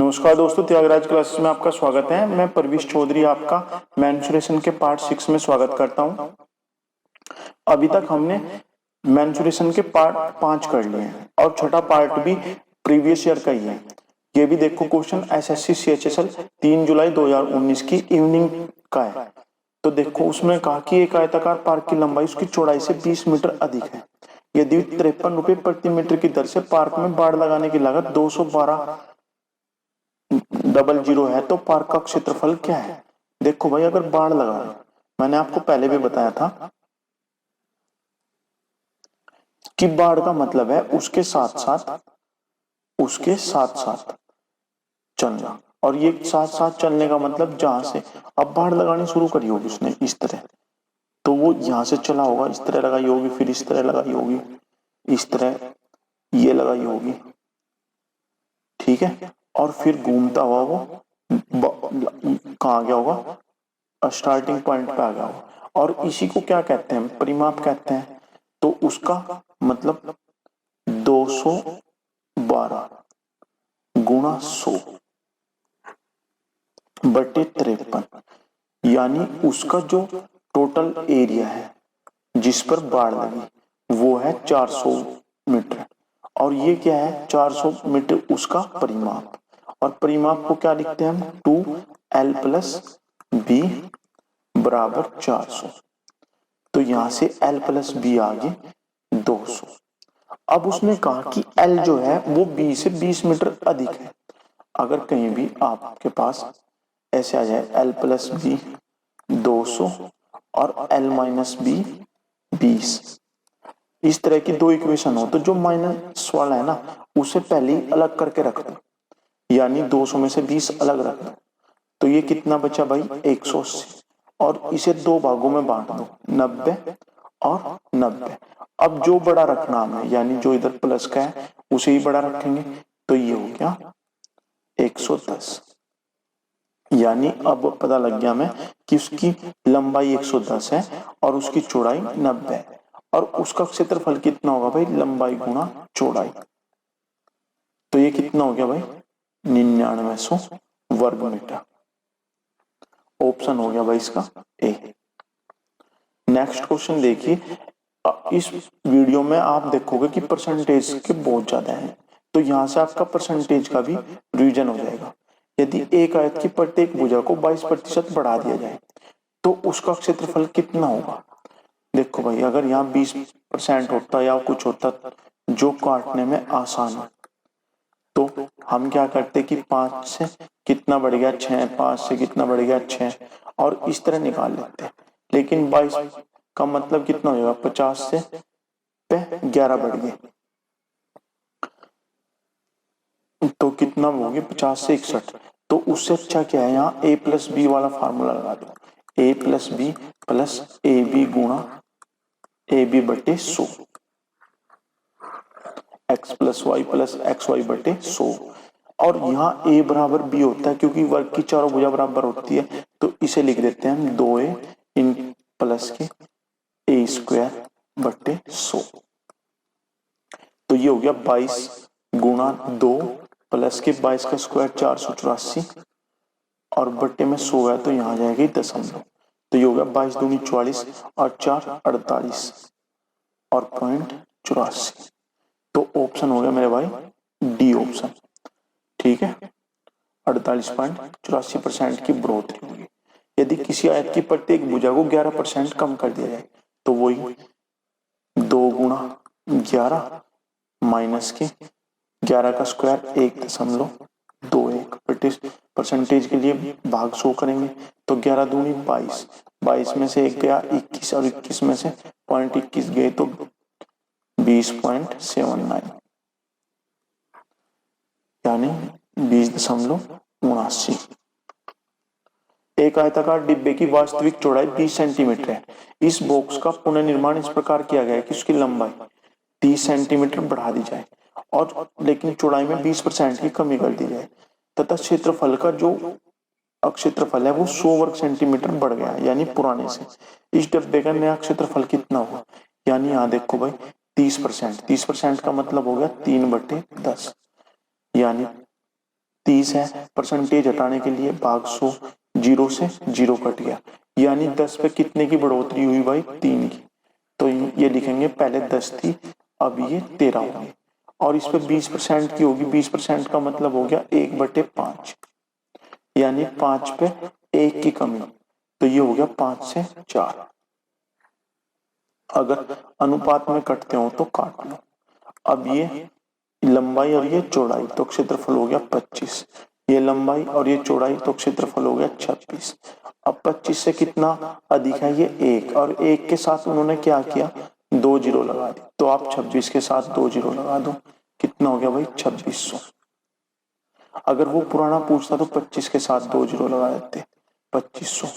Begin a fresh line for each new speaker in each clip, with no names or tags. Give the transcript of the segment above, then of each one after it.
नमस्कार दोस्तों, त्यागराज क्लासेस में आपका स्वागत है। मैं परवीश चौधरी आपका मेंसुरेशन के पार्ट 6 में स्वागत करता हूं। अभी तक हमने मेंसुरेशन के पार्ट 5 कर लिए हैं और छठा पार्ट भी प्रीवियस ईयर का ही है। ये भी देखो क्वेश्चन एसएससी सीएचएसएल 3 जुलाई 2019 की इवनिंग का है। तो देखो उसमें कहा कि एक आयताकार पार्क की लंबाई उसकी चौड़ाई से 20 मीटर अधिक है। यदि 53 रुपए प्रति मीटर की दर से पार्क में बाड़ लगाने की लागत 212,000 है तो पार्क का क्षेत्रफल क्या है। देखो भाई, अगर बाड़ लगा रहे, मैंने आपको पहले भी बताया था कि बाड़ का मतलब है उसके साथ साथ चलना, और ये साथ साथ चलने का मतलब जहां से अब बाड़ लगानी शुरू करी होगी उसने इस तरह, तो वो यहां से चला होगा, इस तरह लगाई होगी, फिर इस तरह लगाई होगी, इस तरह ये लगाई होगी, ठीक है, और फिर घूमता हुआ वो कहाँ गया होगा, स्टार्टिंग पॉइंट पे आ गया होगा। और इसी को क्या कहते हैं, परिमाप कहते हैं। तो उसका मतलब 212 गुणा 100 बटे 53, यानी उसका जो टोटल एरिया है जिस पर बाढ़ लगी वो है 400 मीटर। और ये क्या है, 400 मीटर उसका परिमाप। और परिमाप को क्या लिखते हैं हम, 2L + B बराबर 400। तो यहां से L + B आ गए 200। अब उसने कहा कि L जो है वो B से 20 मीटर अधिक है। अगर कहीं भी आपके पास ऐसे आ जाए L + B 200 और L - B 20, इस तरह की दो इक्वेशन हो तो जो माइनस वाला है ना उसे पहले ही अलग करके रख दो, यानी 200 में से 20 अलग रख दो। तो ये कितना बचा भाई, 180। और इसे दो भागों में बांट दो, 90 और 90। अब जो बड़ा रखना हमें, यानी जो इधर प्लस का है उसे ही बड़ा रखेंगे, तो ये हो गया 110। यानी अब पता लग गया हमें कि उसकी लंबाई 110 है और उसकी चौड़ाई 90 है, और उसका क्षेत्रफल कितना होगा भाई, लंबाई गुणा चौड़ाई। तो ये कितना हो गया भाई, 9900 वर्ग मीटर। ऑप्शन हो गया भाई इसका ए। नेक्स्ट क्वेश्चन देखिए। इस वीडियो में आप देखोगे कि परसेंटेज के बहुत ज्यादा है, तो यहां से आपका परसेंटेज का भी रिवीजन हो जाएगा। यदि एक आयत की प्रत्येक भुजा को 22% बढ़ा दिया जाए तो उसका क्षेत्रफल कितना होगा। देखो भाई, अगर यहाँ 20% होता या कुछ होता जो काटने में आसान है, तो हम क्या करते कि 5 से कितना बढ़ गया 6, 5 से कितना बढ़ गया 6, और इस तरह निकाल लेते। लेकिन 22 का मतलब कितना हो जाएगा, 50 से पे 11 बढ़ गए तो कितना होगी, 50 से 61। तो उससे अच्छा क्या है, यहाँ A + B वाला फार्मूला लगा दो, A + B + AB गुणा AB बटे 100, x + y + xy बटे 100। और यहाँ A बराबर B होता है क्योंकि वर्ग की चारों भुजा बराबर होती है, तो इसे लिख देते हैं हम 2A इन प्लस के A² बटे 100। तो ये हो गया 22 गुणा 2 प्लस के 22 का स्क्वायर 484, और बट्टे में 100 है तो यहाँ जाएगी दशमलव। तो ये हो गया 22 दूनी 44 और 4 48 और 0.84। तो ऑप्शन हो गया मेरे भाई डी ऑप्शन, ठीक है। 48.84% की बढ़ोतरी होगी यदि किसी आयत की प्रत्येक भुजा को 11% कम कर दिया जाए। तो वही 2 गुणा 11 माइनस के 11 का स्क्वायर 1.21। परसेंटेज के लिए भाग 100 करेंगे तो 11 दूनी 22, 22 में से 1 गया 21 और 21 में से 0.21 गए तो 20.79, यानी 20.79। एक आयताकार डिब्बे की वास्तविक चौड़ाई 20 सेंटीमीटर है। इस बॉक्स का पुनर्निर्माण इस प्रकार किया गया है कि उसकी लंबाई 30 सेंटीमीटर बढ़ा दी जाए और लेकिन चौड़ाई में 20% की कमी कर दी जाए तथा क्षेत्रफल का जो क्षेत्रफल है वो 100 वर्ग सेंटीमीटर बढ़ गया है, यानी पुराने से। इस डब्बे का नया क्षेत्रफल कितना हुआ, यानी यहाँ देखो भाई 30%, 30% का मतलब हो गया 3/10, यानी 20 है, परसेंटेज हटाने के लिए भाग 100, 0 से 0 कट गया, यानी 10 पे कितने की बढ़ोतरी हुई भाई? 3 की। तो ये लिखेंगे पहले 10 थी, अब ये 13 होगी, और इस पे 20% की होगी। 20% का मतलब हो गया 1/5, यानी 5 पे 1 की कमी, तो ये हो गया 5 से 4। अगर अनुपात में कटते हो तो काट लो। अब ये लंबाई और ये चौड़ाई, तो क्षेत्रफल हो गया 25। ये लंबाई और ये चौड़ाई, तो क्षेत्रफल हो गया 26। अब 25 से कितना अधिक है? ये 1, और 1 के साथ उन्होंने क्या किया? 2 जीरो लगा दी, तो आप 26 के साथ 2 जीरो लगा दो, कितना हो गया भाई? 2600। अगर वो पुराना पूछता तो 25 के साथ 2 जीरो लगा देते, 2500।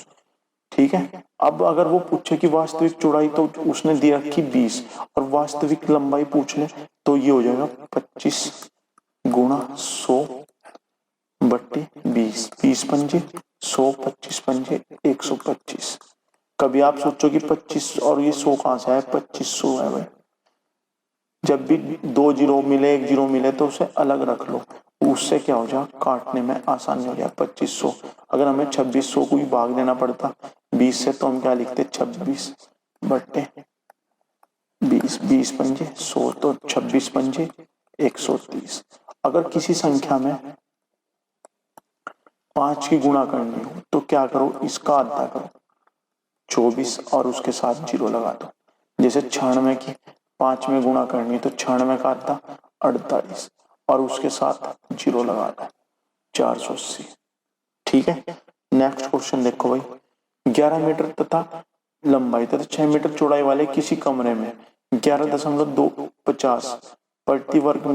ठीक है। अब अगर वो पूछे कि वास्तविक चौड़ाई, तो उसने दी रखी 20, और वास्तविक लंबाई पूछ ले तो ये हो जाएगा 25 गुणा 100 बट्टे 20, 20 पंजे 100, 25 पंजे 125। कभी आप सोचो कि 25 और ये 100 कहां से आया? 2500 है भाई। जब भी 2 जीरो मिले, 1 जीरो मिले, तो उसे अलग रख लो, उससे क्या हो जाए? काटने में आसानी हो जाए। 2500, अगर हमें 2600 को ही भाग देना पड़ता 20 से, तो हम क्या लिखते? 26 बट्टे 20, 20 पंजे 100, तो 26 पंजे 130। अगर किसी संख्या में 5 की गुणा करनी हो तो क्या करो? इसका आधा करो, 24, और उसके साथ जीरो लगा दो। जैसे 96 की 5 में गुणा करनी, तो 96 का आधा 48, और उसके साथ जीरो लगा दो, 480। ठीक है। नेक्स्ट क्वेश्चन देखो भाई, 11 मीटर तथा लंबाई तथा 6 मीटर चौड़ाई वाले किसी कमरे में 11.250 प्रति वर्ग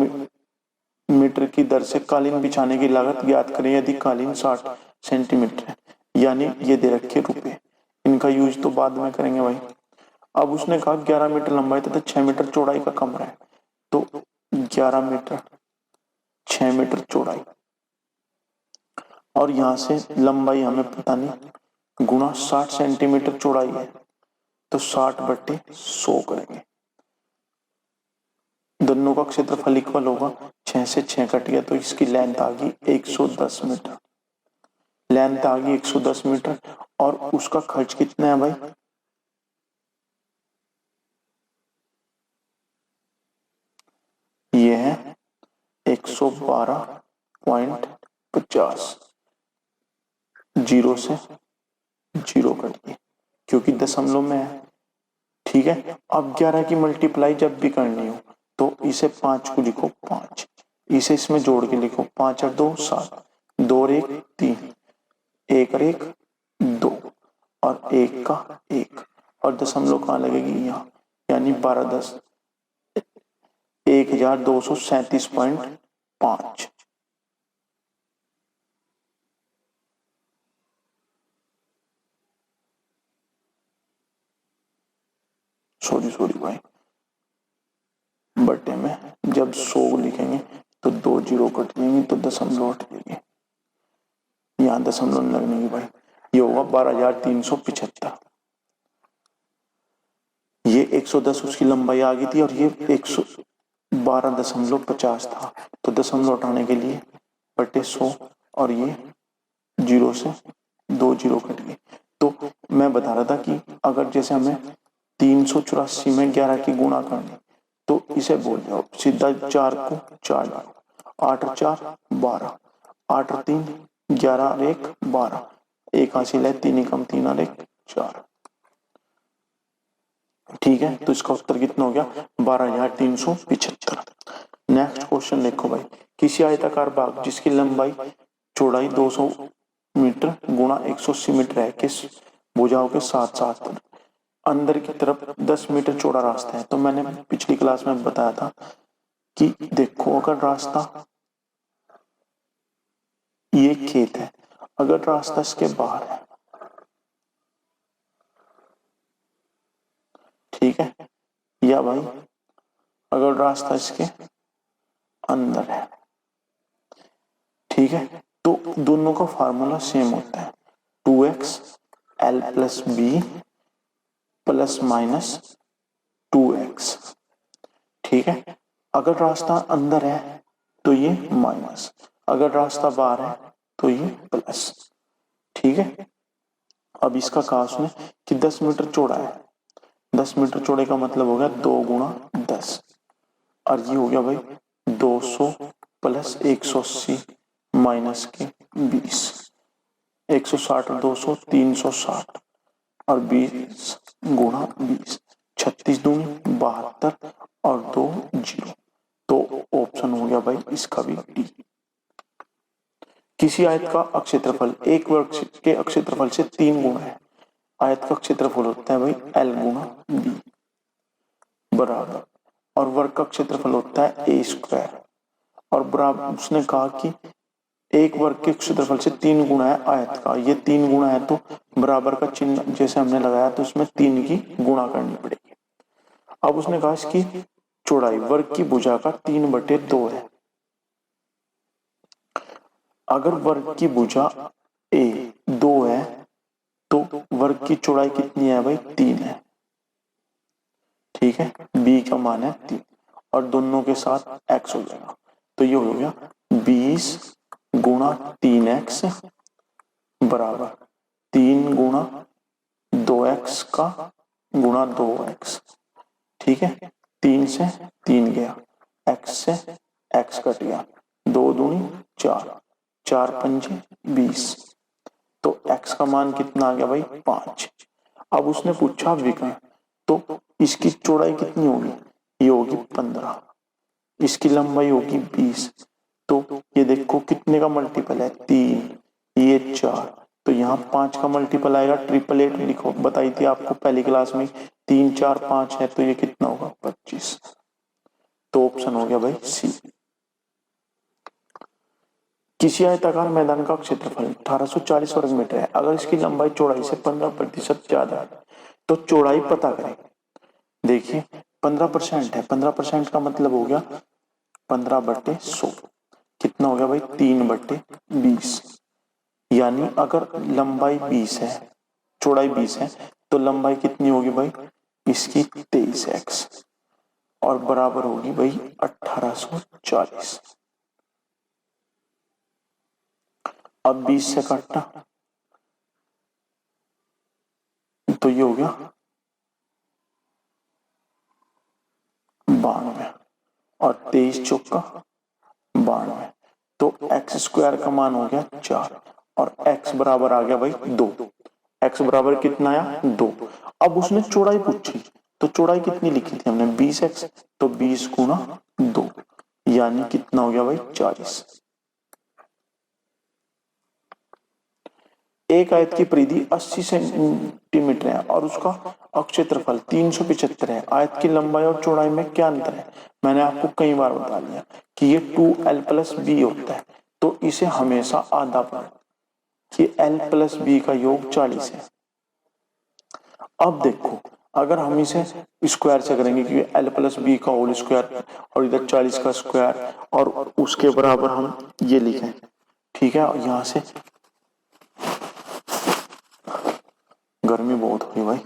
मीटर की दर से कालीन बिछाने की लागत ज्ञात करें यदि कालीन 60 सेंटीमीटर है, यानी ये दे रखे रुपए। इनका यूज तो बाद में करेंगे भाई। अब उसने कहा 11 मीटर लंबाई तथा 6 मीटर चौड़ाई का कमरा है, तो 11 मीटर 6 मीटर चौड़ाई, और यहां से लंबाई हमें पता नहीं, गुणा 60 सेंटीमीटर चौड़ाई है, तो 60/100 करेंगे। दोनों का क्षेत्रफल इक्वल होगा, 6 से 6 कट गया, तो इसकी लेंथ आ गई 110 मीटर। लेंथ आ गई 110 मीटर, और उसका खर्च कितना है भाई? ये है 112.50, जीरो से जीरो कट गई क्योंकि दशमलव में है। ठीक है। अब 11 की मल्टीप्लाई जब भी करनी हो तो इसे 5 को लिखो 5, इसे इसमें जोड़ के लिखो, 5 और 2 7, 2 और 1 3, 1 और 1 2, और 1 का 1, और दशमलव कहाँ लगेगी? यहाँ, यानी 12 10 1237.5। सॉरी भाई, बटे में जब 100 लिखेंगे तो 2 जीरो कट जाएंगे, तो दशमलव हट जाएगी, यहाँ दशमलव लगने की भाई। ये होगा 12,375। ये 110 उसकी लंबाई आ गई थी, और ये 112.50 था, तो दशमलव उठाने के लिए बटे 100, और ये जीरो से 2 जीरो कट गए। तो मैं बता रहा था कि अगर जैसे हमें 384 में 11 की गुणा करनी, तो इसे बोल जाओ सीधा 4 को 4 डालो, 8 और 4 12, 8 और 3 11 और 1 12, 1 हासिल है, 3 कम 3 और 1 4। ठीक है। तो इसका उत्तर कितना हो गया? 12,375। नेक्स्ट क्वेश्चन देखो भाई, किसी आयताकार भाग जिसकी लंबाई चौड़ाई 200 मीटर गुणा 180 मीटर है, किस भुजाओं के साथ साथ अंदर की तरफ 10 मीटर चौड़ा रास्ता है। तो मैंने पिछली क्लास में बताया था कि देखो, अगर रास्ता, ये खेत है, अगर रास्ता इसके बाहर है, ठीक है, या भाई अगर रास्ता इसके अंदर है, ठीक है, तो दोनों का फार्मूला सेम होता है, 2x l plus B plus minus 2x। ठीक है। अगर रास्ता अंदर है तो ये माइनस, अगर रास्ता बाहर है तो ये प्लस। ठीक है, अब इसका कहा उसने कि 10 मीटर चौड़ा है। 10 मीटर चौड़े का मतलब हो गया 2 गुणा 10, और ये हो गया भाई 200 प्लस 180 माइनस के 20। 160 और 200 360 और 20 गुणा 20, 36 दूनी 72 और 2 जीरो। तो ऑप्शन हो गया भाई इसका भी डी। किसी आयत का अक्षेत्रफल एक वर्ग के अक्षेत्रफल से 3 गुना है। आयत का क्षेत्रफल होता है भाई L गुना बी बराबर, और वर्ग का क्षेत्रफल होता है ए स्क्वायर, और बराबर उसने कहा कि एक वर्ग के क्षेत्रफल से 3 गुना है आयत का। ये 3 गुना है तो बराबर का चिन्ह जैसे हमने लगाया तो उसमें 3 की गुणा करनी पड़ेगी। अब उसने कहा इसकी चौड़ाई वर्ग की भुजा का 3/2 है। अगर वर्ग की भुजा ए 2 है तो वर्ग की चौड़ाई कितनी है भाई 3 है। ठीक है, बी का मान है 3 और दोनों के साथ एक्स हो जाएगा, तो ये हो गया 20 गुणा 3x बराबर 3 गुणा 2x का गुणा 2x। ठीक है, 3 से 3 गया, x से x कट गया, 2 दूनी 4, 4 पंजे 20, तो x का मान कितना आ गया भाई 5। अब उसने पूछा विकर्ण, तो इसकी चौड़ाई कितनी होगी, ये होगी 15, इसकी लंबाई होगी 20, तो ये देखो कितने का मल्टीपल है 3, ये 4, तो यहाँ 5 का मल्टीपल आएगा, 888 लिखो, बताई थी आपको पहली क्लास में 3 4 5 है, तो ये कितना होगा 25। तो ऑप्शन हो गया भाई सी। किसी आयताकार मैदान का क्षेत्रफल 1840 वर्ग मीटर है। अगर इसकी लंबाई चौड़ाई से 15% ज्यादा है तो चौड़ाई पता करें। देखिए 15% है, 15% का मतलब हो गया 15/100, कितना हो गया भाई 3/20। यानी अगर लंबाई 20 है, चौड़ाई 20 है, तो लंबाई कितनी होगी भाई इसकी 23x, और बराबर होगी भाई 1840। अब 20 से काटना तो ये हो गया 92, और 23 चौका 92, तो एक्स स्क्वायर का मान हो गया 4, और x बराबर आ गया भाई 2। x बराबर कितना आया 2। अब उसने चौड़ाई पूछी, तो चौड़ाई कितनी लिखी थी हमने 20x, तो 20 गुणा 2 यानी कितना हो गया भाई 40। एक आयत की परिधि 80 सेंटीमीटर है और उसका क्षेत्रफल 375 है। आयत की लंबाई और चौड़ाई में क्या अंतर है। मैंने आपको कई बार बता दिया कि ये 2l+b होता है, तो इसे हमेशा आधा पढ़ कि l+b का योग 40 है। अब देखो अगर हम इसे स्क्वायर से करेंगे कि l+b का होल स्क्वायर और इधर 40 का स्क्वायर और उसके बराबर हम ये लिखें, ठीक है, और यहां से गर्मी बहुत हुई भाई,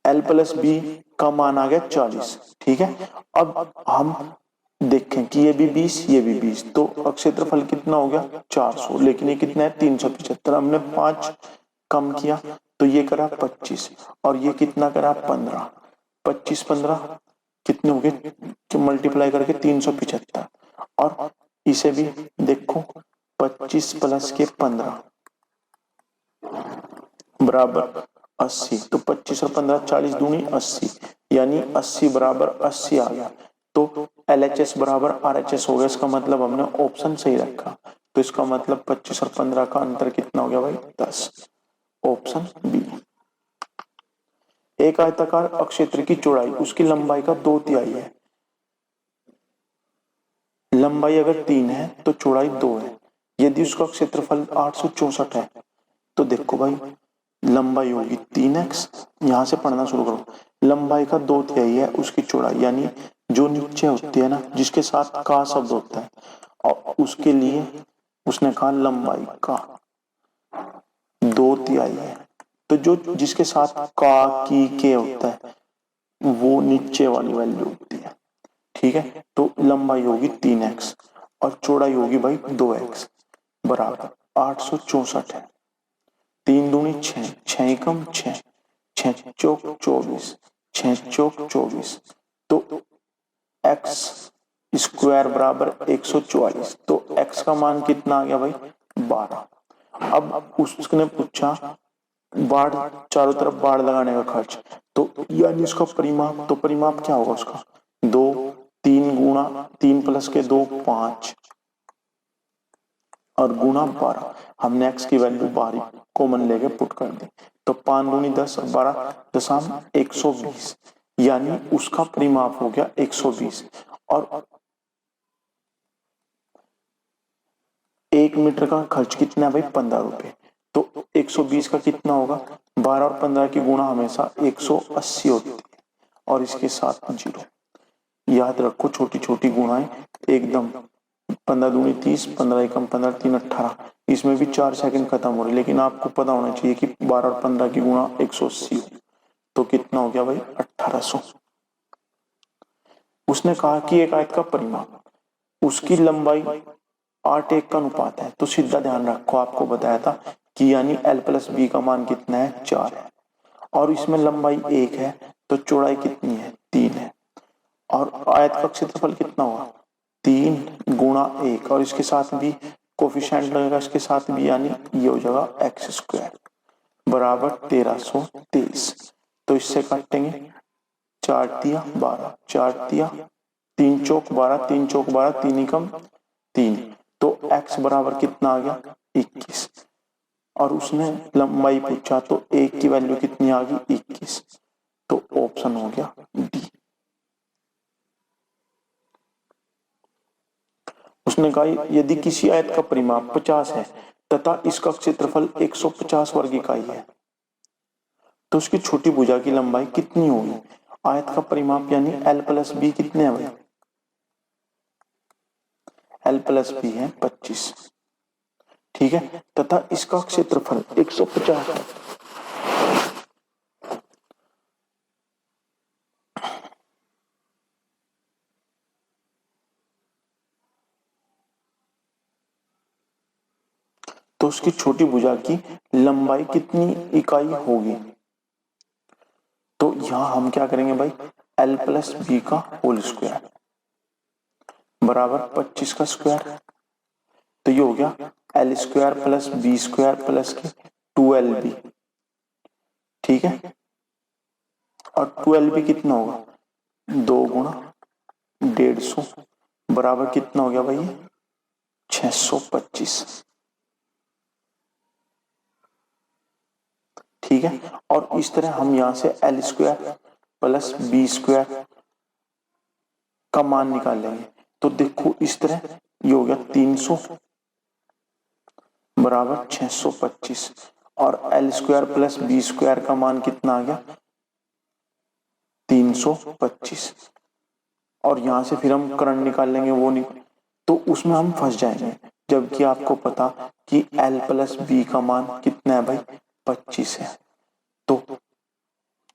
l+b का मान आ गया 40। ठीक है, अब हम देखें कि ये भी 20 ये भी 20, तो क्षेत्रफल कितना हो गया 400, लेकिन ये कितना है 375, हमने 5 कम किया तो ये करा 25, और ये कितना करा 15, 25 15 कितने हो गए कि मल्टीप्लाई करके 375, और इसे भी देखो 25 प्लस के 15 बराबर 80, तो 25 और 15 40 दूनी 80, यानी 80 बराबर 80 आ गया, तो LHS बराबर RHS हो गया। इसका मतलब हमने ऑप्शन सही रखा, तो इसका मतलब 25 और 15 का अंतर कितना हो गया भाई 10, ऑप्शन बी। एक आयताकार अक्षेत्र की चौड़ाई उसकी लंबाई का 2/3 है। लंबाई अगर 3 है तो चौड़ाई 2 है। यदि उसका क्षेत्रफल 864 है तो देखो भाई लंबाई होगी 3x, यहां से पढ़ना शुरू करो, लंबाई का 2/3 है उसकी चौड़ाई, यानी जो नीचे होती है ना जिसके साथ का शब्द होता है, और उसके लिए उसने कहा लंबाई का 2/3 है, तो जो जिसके साथ का की के होता है वो नीचे वाली वैल्यू होती है। ठीक है, तो लंबाई होगी 3x और चौड़ाई होगी भाई 2x बराबर 864 है। 3 दूनी 6, 6 एकम 6, 6 चौक 24, 6 चौक 24, तो x स्क्वायर बराबर 144। तो x का मान कितना आ गया भाई 12। अब उसने पूछा बाढ़, चारों तरफ बाढ़ लगाने का खर्च, तो यानी उसका परिमाप, तो परिमाप क्या होगा उसका 2, 3 गुणा 3 प्लस के 2 5 और गुणा 12। हमने x की वैल्यू 12 कॉमन लेके पुट कर दी, तो 5 दूनी 10 और 12 दशम 120, यानी उसका परिमाप हो गया 120। और 1 मीटर का खर्च कितना है भाई 15 रुपए, तो 120 का कितना होगा 12 और 15 की गुणा हमेशा 180 होती है और इसके साथ 0। याद रखो छोटी छोटी गुणाएं एकदम, 15 दूनी 30, 15 एकम 15, 3 18, इसमें भी 4 सेकंड खत्म हो रहे, लेकिन आपको पता होना चाहिए कि 12 और 15 की गुणा 180, तो कितना हो गया भाई 1800। उसने कहा कि एक आयत का परिमाप, उसकी लंबाई 8:1 का अनुपात है, तो सीधा ध्यान रखो आपको बताया था कि यानी l प्लस बी का मान कितना है 4 है, और इसमें लंबाई 1 है तो चौड़ाई कितनी है 3 है, और आयत का क्षेत्रफल कितना होगा 3 गुणा 1, और इसके साथ भी कोफिशिएंट लगेगा इसके साथ भी, यानी ये हो जाएगा एक्स स्क्वायर बराबर 1323। तो इससे काटेंगे 4 तिया 12, 4 तिया 3 चौक 12, 3 चौक 12, 3 एकम 3, तो x बराबर कितना आ गया 21। और उसने लंबाई पूछा तो एक की वैल्यू कितनी आ गई 21, तो ऑप्शन हो गया डी। उसने कहा यदि किसी आयत का परिमाप 50 है तथा इसका क्षेत्रफल 150 वर्ग इकाई है, तो उसकी छोटी भुजा की लंबाई कितनी होगी। आयत का परिमाप यानी l प्लस बी कितने है भाई, l प्लस बी है 25, ठीक है, तथा इसका क्षेत्रफल 150 है। तो उसकी छोटी भुजा की लंबाई कितनी इकाई होगी। तो यहां हम क्या करेंगे भाई l प्लस बी का होल स्क्वायर बराबर 25 का स्क्वायर, तो ये हो गया l square plus B square plus के 2lb, ठीक है, और 2lb कितना होगा 2 गुणा 150 बराबर कितना हो गया भाई 625, ठीक है। और इस तरह हम यहां से l square plus B square का मान निकाल लेंगे, तो देखो इस तरह ये हो गया 300 बराबर 625, और l square plus B square का मान कितना आ गया 325, और यहां से फिर हम करण निकाल लेंगे वो नहीं, तो उसमें हम फंस जाएंगे, जबकि आपको पता कि l प्लस बी का मान कितना है भाई 25 है। तो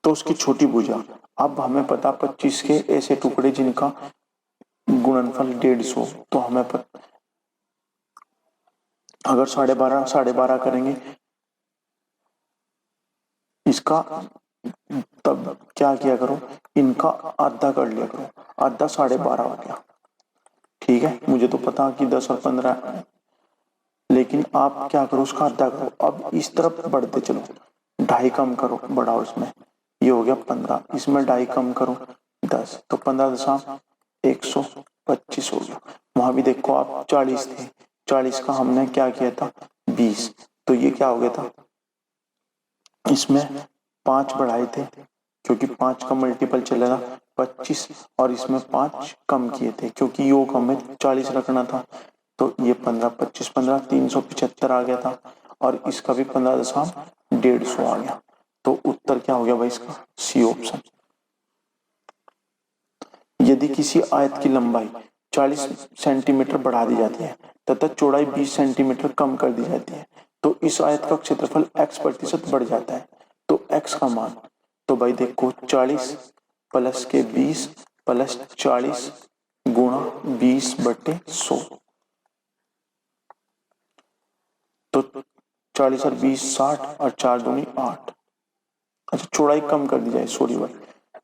उसकी छोटी भुजा, अब हमें पता 25 के ऐसे टुकड़े जिनका गुणनफल 150, तो हमें पता अगर 12.5 करेंगे इसका, तब क्या किया करो इनका आधा कर लिया करो, आधा 12.5 हो गया, ठीक है। मुझे तो पता कि 10 और 15, लेकिन आप क्या करो उसका आधा करो। अब इस तरफ बढ़ते चलो, 2.5 कम करो बढ़ाओ, इसमें ये हो गया 15, इसमें 2.5 कम करो 10, तो 15.125 हो गया। वहां भी देखो आप 40 थे, 40 का हमने क्या किया था 20, तो ये क्या हो गया था इसमें 5 बढ़ाए थे क्योंकि 5 का मल्टीपल चलेगा 25, और इसमें 5 कम किए थे क्योंकि योग हमें 40 रखना था, तो ये 15 25 15 375 आ गया था, और इसका भी 15.150 आ गया। तो उत्तर क्या हो गया भाई इसका सी ऑप्शन। यदि किसी आयत की लंबाई 40 सेंटीमीटर बढ़ा दी जाती है तथा चौड़ाई 20 सेंटीमीटर कम कर दी जाती है, तो इस आयत का क्षेत्रफल x% बढ़ जाता है, तो x का मान, तो भाई देखो 40 प्लस के 20 प्लस 40 गुणा 20/100, तो 40 और 20 60 और 4 दूनी 8। अच्छा चौड़ाई कम कर दी जाए, सॉरी भाई,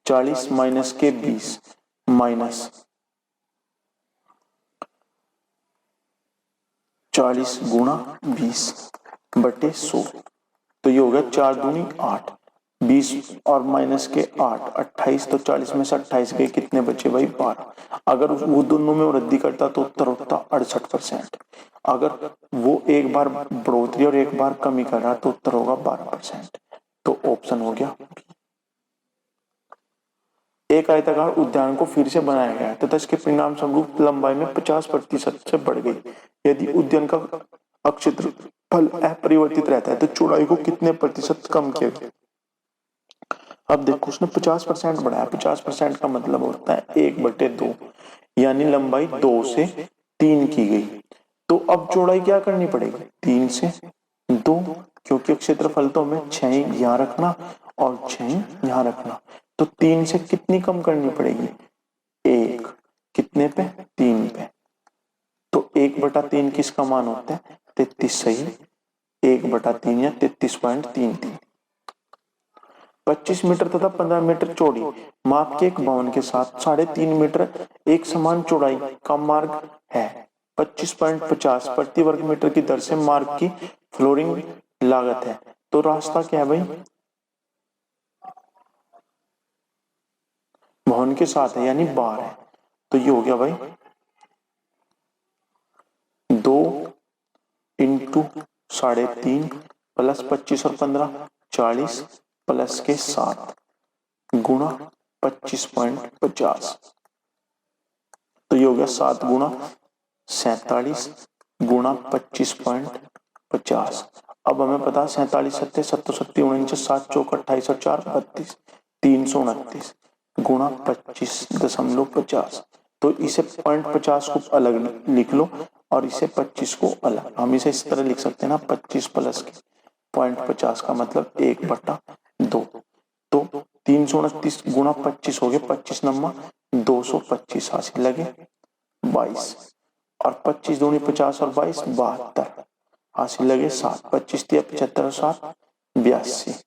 40 माइनस के 20 माइनस 40 गुणा 20 बटे 100। तो ये हो गया 4 दूनी 8, 20 और माइनस के 8 28। तो 40 में से 28 गए, कितने बचे भाई 12। अगर वो दोनों में वृद्धि करता तो उत्तर होता 68%। अगर वो एक बार बढ़ोतरी और एक बार कमी कर रहा तो उत्तर होगा 12%। तो ऑप्शन हो गया। एक आयताकार उद्यान को फिर से बनाया गया तथा इसके परिणाम स्वरूप लंबाई में 50% से बढ़ गई। यदि उद्यान का क्षेत्रफल अपरिवर्तित रहता है तो चौड़ाई को कितने प्रतिशत कम किया गया। अब देखो उसने 50% बढ़ाया, 50% का मतलब होता है 1/2, यानी लंबाई 2 से 3 की गई। तो अब चौड़ाई क्या करनी पड़ेगी, 3 से 2, क्योंकि क्षेत्रफल तो हमें 6 यहाँ रखना और 6 यहाँ रखना। तो 3 से कितनी कम करनी पड़ेगी, 1, कितने पे 3 पे। तो 1/3 किसका मान होता है 33, सही। 1/3 या 33.33। 25 मीटर तथा 15 मीटर चौड़ी माप के एक भवन के साथ 3.5 मीटर एक समान चौड़ाई का मार्ग है। 25.50 प्रति वर्ग मीटर की दर से मार्ग की फ्लोरिंग लागत है। तो रास्ता क्या है भाई, भवन के साथ है यानी बाहर है। तो ये हो गया भाई 2 इंटू 3.5 प्लस 25 और 15 40 प्लस के 7 गुणा 25.50। तो ये हो गया 7 गुणा 47 गुणा 25.50। अब हमें पता 47 सत्ते 7 49 7 चौक 28 और 4 32 329 गुणा 25.50। तो इसे 0.50 को अलग लिख लो और इसे 25 को अलग। हम इसे इस तरह लिख सकते हैं ना, 25 प्लस 0.50 का मतलब 1/2। तो 329 गुणा 25 हो गए 25 नंबर 225 हासिल लगे 22 और 25 दूनी 50 और 22 72 हासिल लगे 7। 25 दिया 75 और 7 82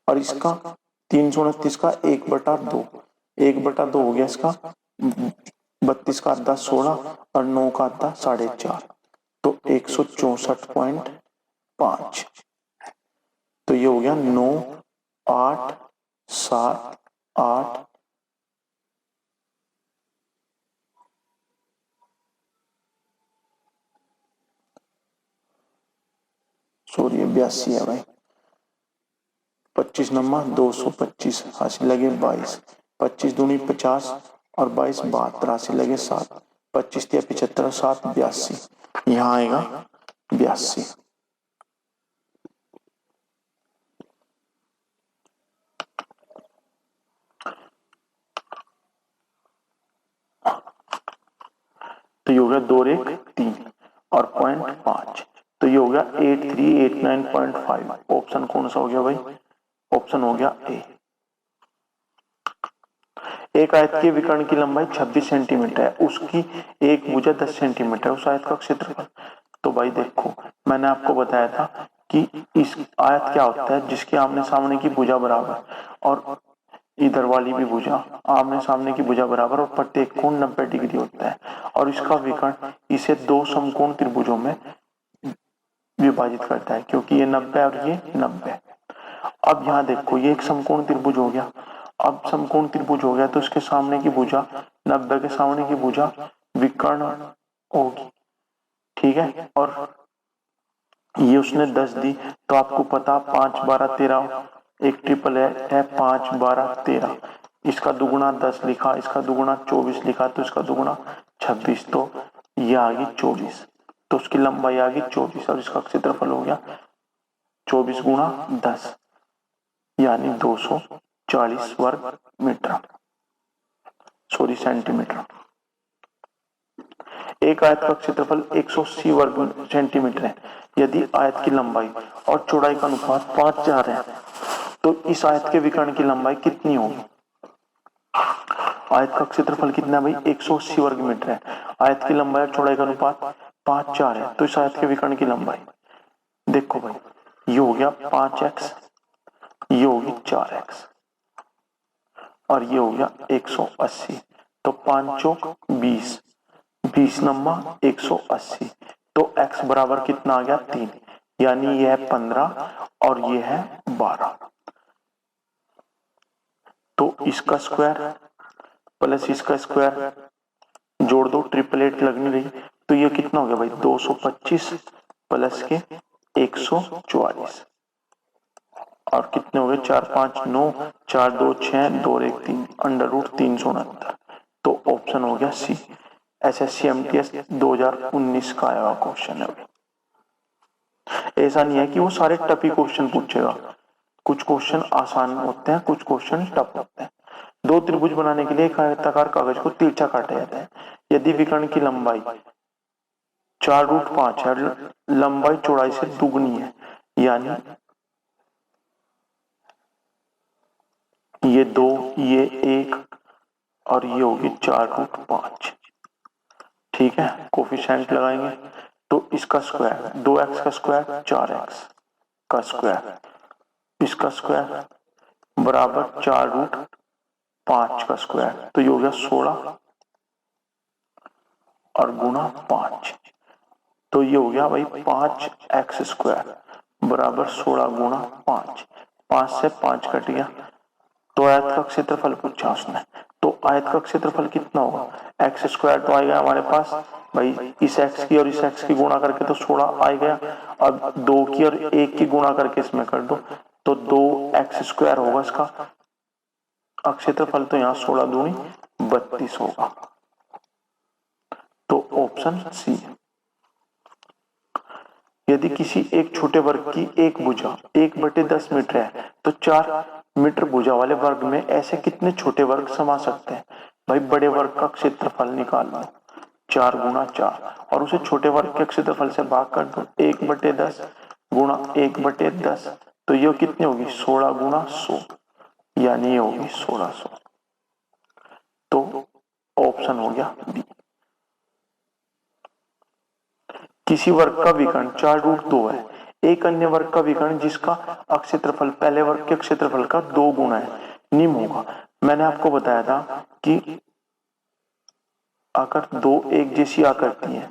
और इसका 329 का 1/2 1/2 हो गया इसका 32 का आधा 16 और 9 का आधा 4.5। तो 164.5। तो ये हो गया 9 8 7 8 सॉरी 82 है भाई। 25 नंबर 225 हासिल लगे 22। 25 दूनी 50 और 22 72 हासिल लगे 7। 25 दिया 75 और 7 82। यहाँ आएगा 82। तो ये हो गया 2 1 3 और 0.5। तो ये हो गया 8389.5। ऑप्शन कौन सा हो गया भाई, ऑप्शन हो गया ए। एक आयत के विकर्ण की लंबाई 26 सेंटीमीटर है, उसकी एक भुजा 10 सेंटीमीटर, उस आयत का क्षेत्रफल। तो भाई देखो मैंने आपको बताया था कि इस आयत क्या होता है, जिसके आमने सामने की भुजा बराबर और इधर वाली भी भुजा आमने सामने की भुजा बराबर और प्रत्येक कोण 90 डिग्री होता है और इसका विकर्ण इसे दो समकोण त्रिभुजों में विभाजित करता है, क्योंकि ये 90 और ये 90। अब यहाँ देखो ये एक समकोण त्रिभुज हो गया। अब समकोण त्रिभुज हो गया तो इसके सामने की भुजा 90 के सामने की भुजा विकर्ण होगी, ठीक है। और ये उसने 10 दी तो आपको पता 5 12 13 एक ट्रिपल है 5 12 13। इसका दुगुना 10 लिखा, इसका दुगुना 24 लिखा, तो इसका दुगुना 26। तो ये आ गई 24। तो उसकी लंबाई आ गई 24 और इसका क्षेत्रफल हो गया 24 गुणा 10 यानी 240 वर्ग मीटर, सॉरी सेंटीमीटर। एक आयत का क्षेत्रफल 180 वर्ग सेंटीमीटर है। यदि आयत की लंबाई और चौड़ाई का अनुपात 5:4 है तो इस आयत के विकर्ण की लंबाई कितनी होगी। आयत का क्षेत्रफल कितना है भाई 180 वर्ग मीटर है, आयत की लंबाई और चौड़ाई का अनुपात 5:4 है, तो इस आयत के विकर्ण की लंबाई देखो भाई, ये हो गया 5x, ये होगी 4x और ये हो गया 180। तो 5 चौक 20, 20 नंबर 180। तो x बराबर कितना आ गया 3, यानी ये है 15 और ये है 12। तो इसका स्क्वायर प्लस इसका स्क्वायर जोड़ दो, ट्रिपलेट लग नहीं रही, तो ये कितना हो गया भाई 225 प्लस के 144 और कितने हो गए 4 5 9 4 2 6 2 1 3 अंडर रूट 369। तो ऑप्शन हो गया सी। एसएससी एमटीएस 2019 का आया क्वेश्चन है। ऐसा नहीं है कि वो सारे टफी क्वेश्चन पूछेगा, कुछ क्वेश्चन आसान होते हैं, कुछ क्वेश्चन टफ होते हैं। दो त्रिभुज बनाने के लिए एक आयताकार कागज को तिरछा काटा जाता है। यदि विकर्ण की लंबाई 4√5 है, लंबाई चौड़ाई से दुगनी है, यानी ये 2, ये 1 और ये होगी 4√5। ठीक है, कोफिशिएंट लगाएंगे तो इसका स्क्वायर 2x का स्क्वायर 4x का स्क्वायर, इसका स्क्वायर बराबर 4√5 का स्क्वायर, तो ये हो गया 16 और गुणा 5, तो ये हो गया भाई 5x स्क्वायर बराबर 16 गुणा 5, 5 से 5 कट गया। तो आयत का क्षेत्रफल पूछा उसने, तो आयत का क्षेत्रफल कितना होगा, एक्स स्क्वायर तो आएगा हमारे पास भाई, इस x की और इस x की गुणा करके तो 16 आ गया। अब 2 की और 1 की गुणा करके इसमें कर दो तो 2x स्क्वायर होगा इसका क्षेत्रफल, तो यहाँ 16 दूनी 32 होगा। तो ऑप्शन सी। यदि किसी एक छोटे वर्ग की एक भुजा 1/10 मीटर है तो 4 मीटर भुजा वाले वर्ग में ऐसे कितने छोटे वर्ग समा सकते हैं। भाई बड़े वर्ग का क्षेत्रफल निकाल लो, 4 गुणा 4 और उसे छोटे वर्ग के क्षेत्रफल से भाग कर दो, 1/10 गुणा 1/10, तो ये कितनी होगी 16 गुणा 100, यानी ये होगी 1600। तो ऑप्शन हो गया बी। किसी वर्ग का विकर्ण 4√2 है, एक अन्य वर्ग का विकर्ण जिसका क्षेत्रफल पहले वर्ग के क्षेत्रफल का 2 गुना है, निम्न होगा। मैंने आपको बताया था कि अगर दो एक जैसी आकृति है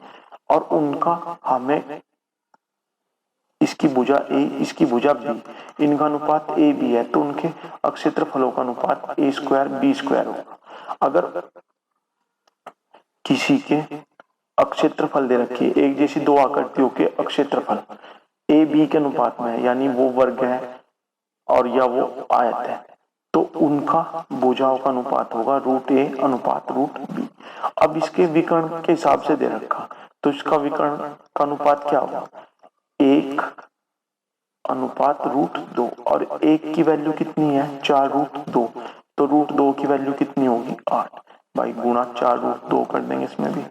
और उनका हमें इसकी भुजा ए इसकी भुजा बी, इनका अनुपात ए बी है, तो उनके क्षेत्रफलों का अनुपात ए स्क्वायर बी स्क्वायर होगा। अगर किसी के क्षेत्रफल दे रखी है, एक जैसी दो आकृतियों के क्षेत्रफल ए बी के अनुपात में है, यानी वो वर्ग है और या वो आयत है, तो उनका भुजाओं का अनुपात होगा √a अनुपात √b। अब इसके विकर्ण के हिसाब से दे रखा, तो इसका विकर्ण का अनुपात क्या होगा 1 अनुपात √2 और 1 की वैल्यू कितनी है 4√2, तो √2 की वैल्यू कितनी होगी 8। भाई गुणा 4√2 कर देंगे इसमें भी,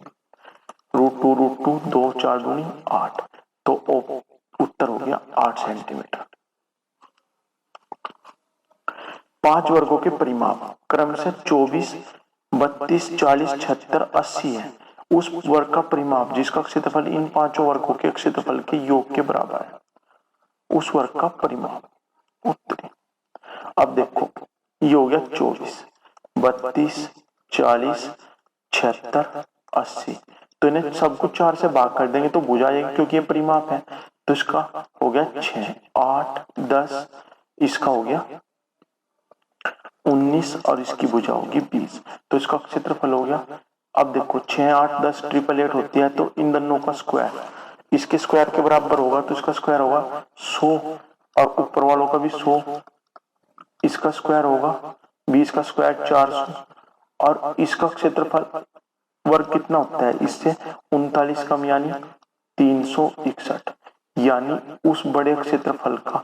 √2 2 4 दूनी 8, तो उत्तर हो गया 8 सेंटीमीटर। 5 वर्गों के परिमाप क्रम से 24 32 40 76 80 है। उस वर्ग का परिमाप जिसका क्षेत्रफल इन पांचों वर्गों के क्षेत्रफल के योग के बराबर है, उस वर्ग का परिमाप उत्तरी। अब देखो ये हो गया 24 32 40 76 80, तो इन्हें सबको 4 से भाग कर देंगे तो भुजा जाएगी, क्योंकि ये परिमाप है। तो इसका हो गया 6 8 10, इसका हो गया 19 और इसकी भुजा होगी 20, तो इसका क्षेत्रफल हो गया। अब देखो 6 8 10 888 होती है, तो इन दोनों का स्क्वायर इसके स्क्वायर के बराबर होगा, तो इसका स्क्वायर होगा 100 और ऊपर वालों का भी 100, इसका स्क्वायर होगा 20 का स्क्वायर 400 और इसका क्षेत्रफल वर्ग कितना होता है इससे 39 कम, यानी 361, यानी उस बड़े क्षेत्रफल का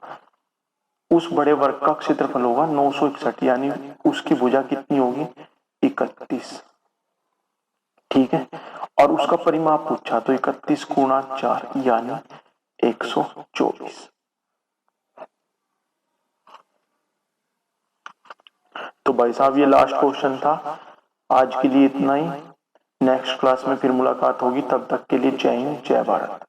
उस बड़े वर्ग का क्षेत्रफल होगा 961, यानी उसकी भुजा कितनी होगी 31। ठीक है, और उसका परिमाप पूछा तो 31 गुणा 4 यानी 124। तो भाई साहब ये लास्ट क्वेश्चन था, आज के लिए इतना ही। नेक्स्ट क्लास में फिर मुलाकात होगी, तब तक के लिए जय हिंद जय भारत।